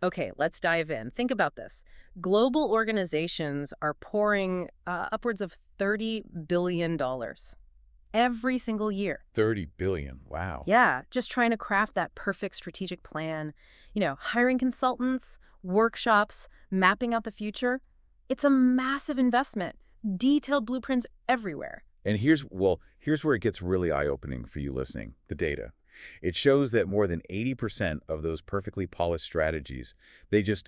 Okay, let's dive in. Think about this. Global organizations are pouring upwards of $30 billion every single year. 30 billion. Wow. Yeah, just trying to craft that perfect strategic plan. Hiring consultants, workshops, mapping out the future. It's a massive investment. Detailed blueprints everywhere. And here's where it gets really eye-opening for you listening, the data. It shows that more than 80% of those perfectly polished strategies, they just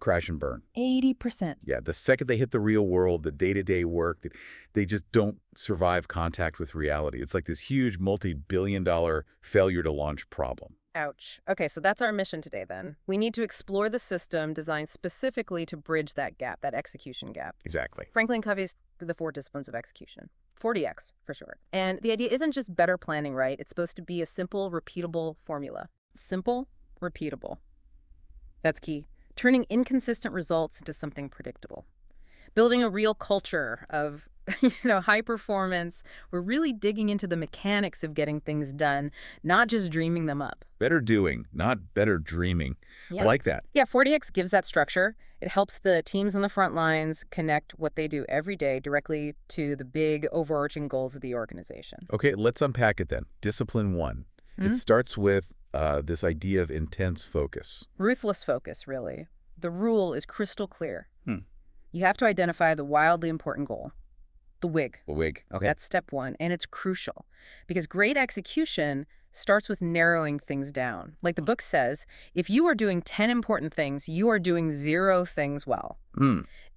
crash and burn. 80%. Yeah, the second they hit the real world, the day-to-day work, they just don't survive contact with reality. It's like this huge multi-billion-dollar failure to launch problem. Ouch. Okay, so that's our mission today then. We need to explore the system designed specifically to bridge that gap, that execution gap. Exactly. Franklin Covey's The Four Disciplines of Execution. 40X, for short. And the idea isn't just better planning, right? It's supposed to be a simple, repeatable formula. Simple, repeatable. That's key. Turning inconsistent results into something predictable. Building a real culture of high performance. We're really digging into the mechanics of getting things done, not just dreaming them up. Better doing, not better dreaming. Yeah. I like that. Yeah, 40X gives that structure. It helps the teams on the front lines connect what they do every day directly to the big overarching goals of the organization. Okay, let's unpack it then. Discipline 1. It starts with this idea of intense focus. Ruthless focus, really. The rule is crystal clear. You have to identify the wildly important goal. The WIG. The WIG. Okay. That's step 1, and it's crucial because great execution starts with narrowing things down. Like the book says, if you are doing 10 important things, you are doing 0 things well.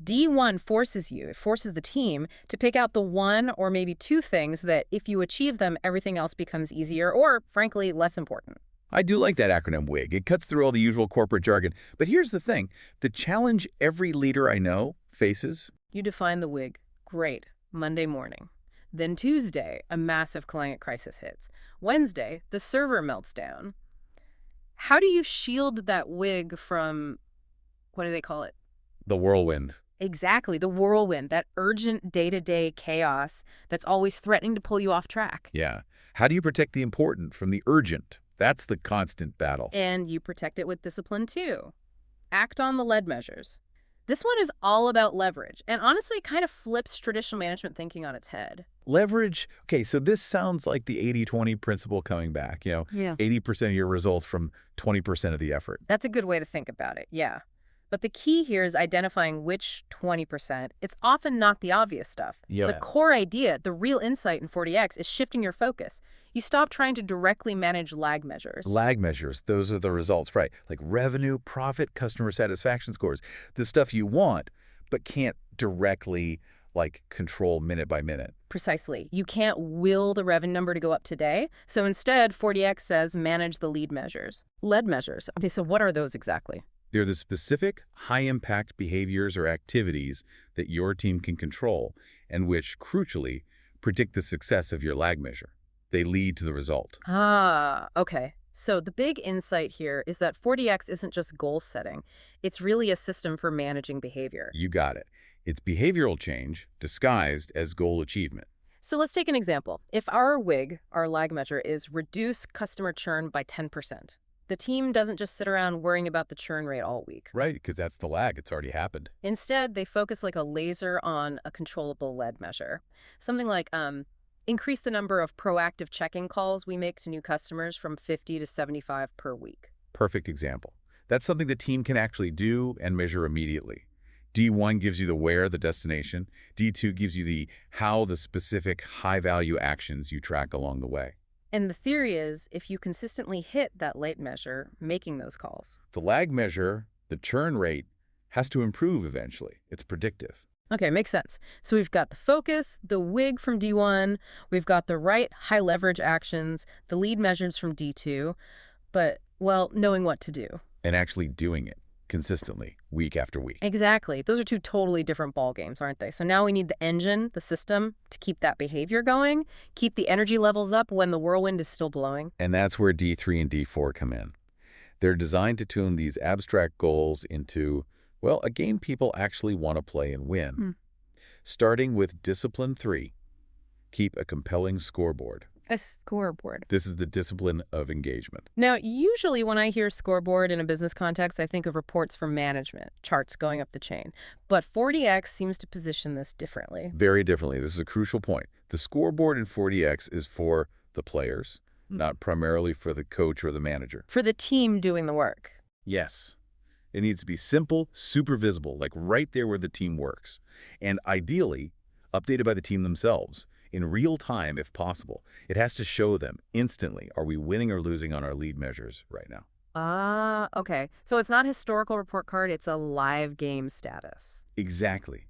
D1 forces the team to pick out the 1 or maybe 2 things that if you achieve them, everything else becomes easier or, frankly, less important. I do like that acronym WIG. It cuts through all the usual corporate jargon. But here's the thing. The challenge every leader I know faces... You define the WIG. Great. Monday morning. Then Tuesday, a massive client crisis hits. Wednesday, the server melts down. How do you shield that WIG from, what do they call it? The whirlwind. Exactly, the whirlwind, that urgent day-to-day chaos that's always threatening to pull you off track. Yeah. How do you protect the important from the urgent? That's the constant battle. And you protect it with discipline, too. Act on the lead measures. This one is all about leverage, and honestly, it kind of flips traditional management thinking on its head. Leverage. Okay, so this sounds like the 80-20 principle coming back. 80% of your results from 20% of the effort. That's a good way to think about it, yeah. But the key here is identifying which 20%. It's often not the obvious stuff. Yeah. The core idea, the real insight in 40X is shifting your focus. You stop trying to directly manage lag measures. Lag measures, those are the results, right? Like revenue, profit, customer satisfaction scores. The stuff you want, but can't directly control minute by minute. Precisely. You can't will the revenue number to go up today. So instead, 40X says manage the lead measures. Lead measures. Okay, so what are those exactly? They're the specific high-impact behaviors or activities that your team can control and which, crucially, predict the success of your lag measure. They lead to the result. Okay. So the big insight here is that 40X isn't just goal setting. It's really a system for managing behavior. You got it. It's behavioral change disguised as goal achievement. So let's take an example. If our WIG, our lag measure, is reduce customer churn by 10%. The team doesn't just sit around worrying about the churn rate all week. Right, because that's the lag. It's already happened. Instead, they focus like a laser on a controllable lead measure. Something like increase the number of proactive check-in calls we make to new customers from 50 to 75 per week. Perfect example. That's something the team can actually do and measure immediately. D1 gives you the where, the destination. D2 gives you the how, the specific high-value actions you track along the way. And the theory is, if you consistently hit that late measure, making those calls. The lag measure, the churn rate, has to improve eventually. It's predictive. Okay, makes sense. So we've got the focus, the WIG from D1, we've got the right high leverage actions, the lead measures from D2, but, well, knowing what to do. And actually doing it consistently, week after week. Exactly. Those are 2 totally different ball games, aren't they? So now we need the engine, the system, to keep that behavior going, keep the energy levels up when the whirlwind is still blowing. And that's where D3 and D4 come in. They're designed to tune these abstract goals into, well, a game people actually want to play and win. Starting with Discipline 3, keep a compelling scoreboard. A scoreboard. This is the discipline of engagement. Now, usually when I hear scoreboard in a business context, I think of reports from management, charts going up the chain. But 40X seems to position this differently. Very differently. This is a crucial point. The scoreboard in 40X is for the players, not primarily for the coach or the manager. For the team doing the work. Yes. It needs to be simple, super visible, like right there where the team works. And ideally, updated by the team themselves, in real time if possible. It has to show them instantly, are we winning or losing on our lead measures right now? Ah, okay. So it's not a historical report card, it's a live game status. Exactly.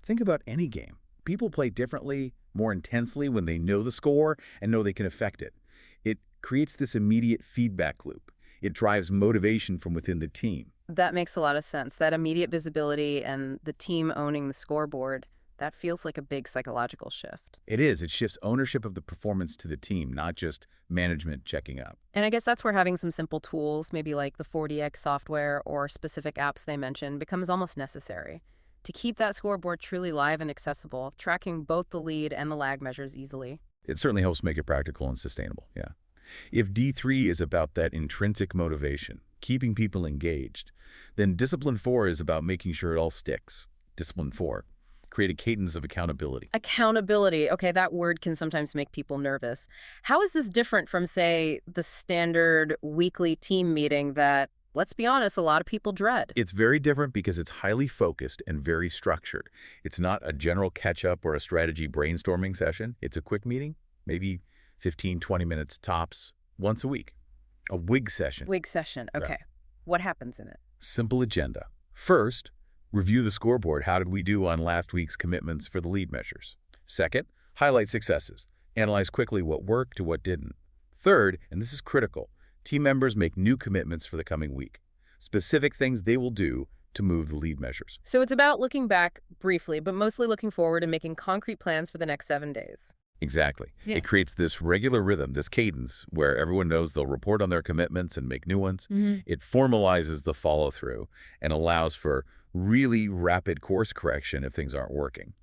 Think about any game. People play differently, more intensely when they know the score and know they can affect it. It creates this immediate feedback loop. It drives motivation from within the team. That makes a lot of sense. That immediate visibility and the team owning the scoreboard, that feels like a big psychological shift. It is. It shifts ownership of the performance to the team, not just management checking up. And I guess that's where having some simple tools, maybe like the 40X software or specific apps they mentioned, becomes almost necessary to keep that scoreboard truly live and accessible, tracking both the lead and the lag measures easily. It certainly helps make it practical and sustainable, yeah. If D3 is about that intrinsic motivation, keeping people engaged, then Discipline 4 is about making sure it all sticks. Discipline 4, create a cadence of accountability. Accountability. Okay, that word can sometimes make people nervous. How is this different from, say, the standard weekly team meeting that, let's be honest, a lot of people dread? It's very different because it's highly focused and very structured. It's not a general catch-up or a strategy brainstorming session. It's a quick meeting, maybe 15, 20 minutes tops, once a week. A WIG session. WIG session, okay. Right. What happens in it? Simple agenda. First, review the scoreboard. How did we do on last week's commitments for the lead measures? Second, highlight successes. Analyze quickly what worked and what didn't. Third, and this is critical, team members make new commitments for the coming week. Specific things they will do to move the lead measures. So it's about looking back briefly, but mostly looking forward and making concrete plans for the next 7 days. Exactly. Yeah. It creates this regular rhythm, this cadence, where everyone knows they'll report on their commitments and make new ones. It formalizes the follow-through and allows for really rapid course correction if things aren't working.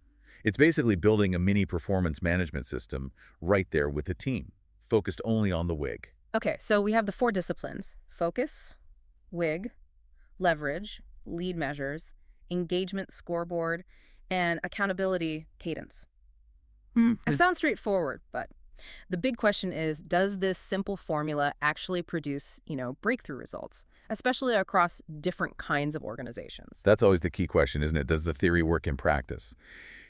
It's basically building a mini performance management system right there with the team, focused only on the WIG. Okay, so we have the 4 disciplines: focus, WIG, leverage, lead measures, engagement scoreboard, and accountability cadence. It sounds straightforward, but the big question is, does this simple formula actually produce, breakthrough results, especially across different kinds of organizations? That's always the key question, isn't it? Does the theory work in practice?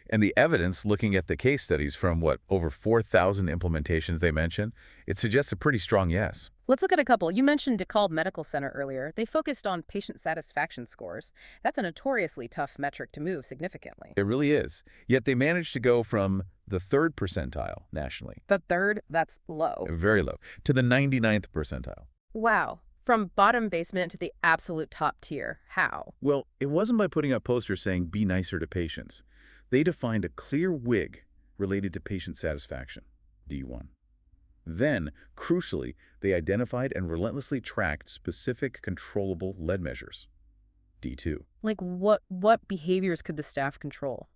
And the evidence, looking at the case studies from, over 4,000 implementations they mentioned, it suggests a pretty strong yes. Let's look at a couple. You mentioned DeKalb Medical Center earlier. They focused on patient satisfaction scores. That's a notoriously tough metric to move significantly. It really is. Yet they managed to go from the 3rd percentile nationally, The 3rd? That's low. very low, to the 99th percentile. Wow. From bottom basement to the absolute top tier. How? Well, it wasn't by putting up posters saying, be nicer to patients. They defined a clear WIG related to patient satisfaction, D1. Then, crucially, they identified and relentlessly tracked specific controllable lead measures, D2. Like what behaviors could the staff control?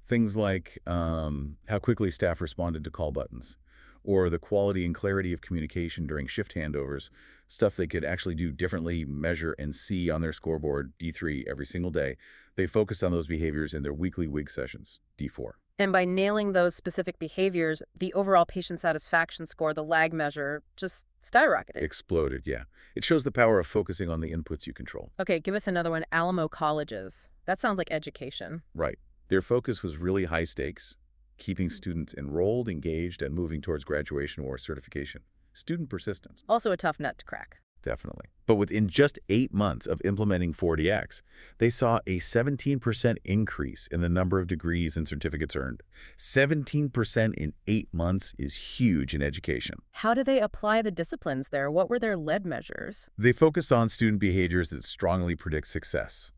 Things like how quickly staff responded to call buttons, or the quality and clarity of communication during shift handovers, stuff they could actually do differently, measure, and see on their scoreboard, D3, every single day. They focused on those behaviors in their weekly WIG sessions, D4. And by nailing those specific behaviors, the overall patient satisfaction score, the lag measure, just skyrocketed. Exploded, yeah. It shows the power of focusing on the inputs you control. Okay, give us another one. Alamo Colleges. That sounds like education. Right. Their focus was really high stakes, keeping students enrolled, engaged, and moving towards graduation or certification. Student persistence. Also a tough nut to crack. Definitely. But within just 8 months of implementing 40X, they saw a 17% increase in the number of degrees and certificates earned. 17% in 8 months is huge in education. How did they apply the disciplines there? What were their lead measures? They focused on student behaviors that strongly predict success,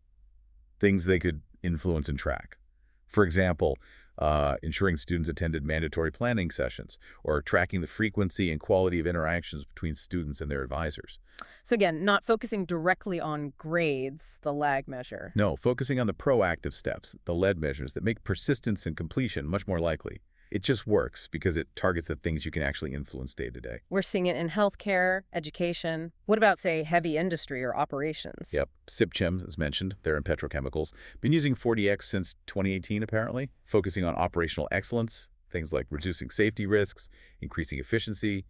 things they could influence and track. For example, ensuring students attended mandatory planning sessions, or tracking the frequency and quality of interactions between students and their advisors. So again, not focusing directly on grades, the lag measure. No, focusing on the proactive steps, the lead measures that make persistence and completion much more likely. It just works because it targets the things you can actually influence day to day. We're seeing it in healthcare, education. What about, say, heavy industry or operations? Yep. SIPCHEM, as mentioned, they're in petrochemicals. Been using 40X since 2018, apparently, focusing on operational excellence, things like reducing safety risks, increasing efficiency,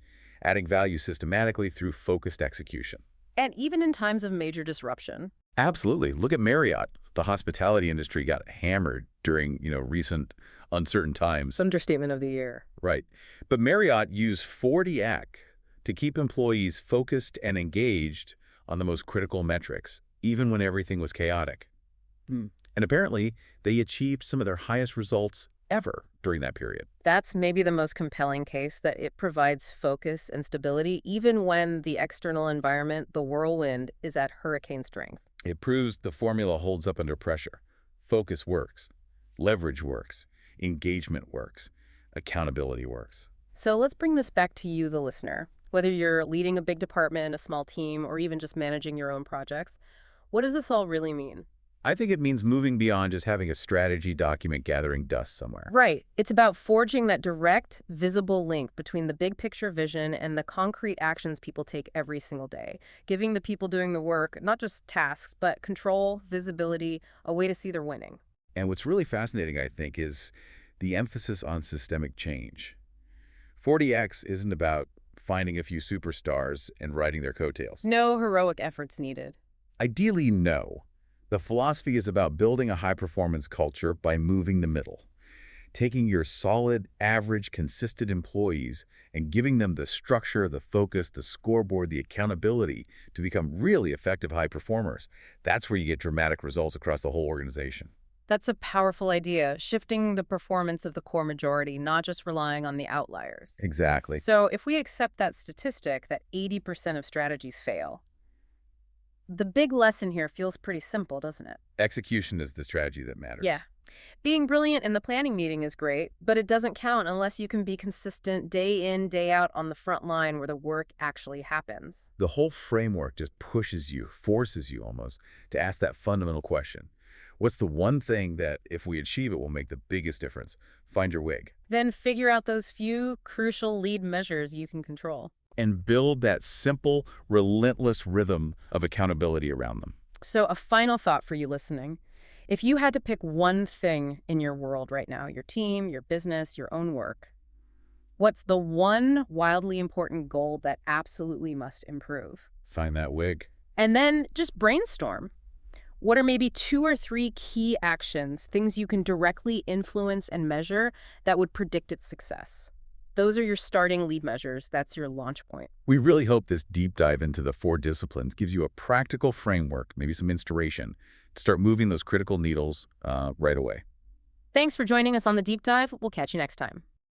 adding value systematically through focused execution. And even in times of major disruption. Absolutely. Look at Marriott. The hospitality industry got hammered during, recent uncertain times. Understatement of the year. Right. But Marriott used 40X to keep employees focused and engaged on the most critical metrics, even when everything was chaotic. Hmm. And apparently, they achieved some of their highest results ever during that period. That's maybe the most compelling case, that it provides focus and stability even when the external environment, the whirlwind, is at hurricane strength. It proves the formula holds up under pressure. Focus works. Leverage works. Engagement works. Accountability works. So let's bring this back to you, the listener. Whether you're leading a big department, a small team, or even just managing your own projects, what does this all really mean? I think it means moving beyond just having a strategy document gathering dust somewhere. Right. It's about forging that direct, visible link between the big picture vision and the concrete actions people take every single day, giving the people doing the work not just tasks, but control, visibility, a way to see they're winning. And what's really fascinating, I think, is the emphasis on systemic change. 40X isn't about finding a few superstars and riding their coattails. No heroic efforts needed. Ideally, no. The philosophy is about building a high-performance culture by moving the middle, taking your solid, average, consistent employees and giving them the structure, the focus, the scoreboard, the accountability to become really effective high performers. That's where you get dramatic results across the whole organization. That's a powerful idea, shifting the performance of the core majority, not just relying on the outliers. Exactly. So if we accept that statistic that 80% of strategies fail, the big lesson here feels pretty simple, doesn't it? Execution is the strategy that matters. Yeah. Being brilliant in the planning meeting is great, but it doesn't count unless you can be consistent day in, day out on the front line where the work actually happens. The whole framework just pushes you, forces you almost, to ask that fundamental question. What's the one thing that, if we achieve it, will make the biggest difference? Find your wig. Then figure out those few crucial lead measures you can control. And build that simple, relentless rhythm of accountability around them. So a final thought for you listening. If you had to pick one thing in your world right now, your team, your business, your own work, what's the one wildly important goal that absolutely must improve? Find that wig. And then just brainstorm. What are maybe 2 or 3 key actions, things you can directly influence and measure that would predict its success? Those are your starting lead measures. That's your launch point. We really hope this deep dive into the 4 disciplines gives you a practical framework, maybe some inspiration, to start moving those critical needles right away. Thanks for joining us on the deep dive. We'll catch you next time.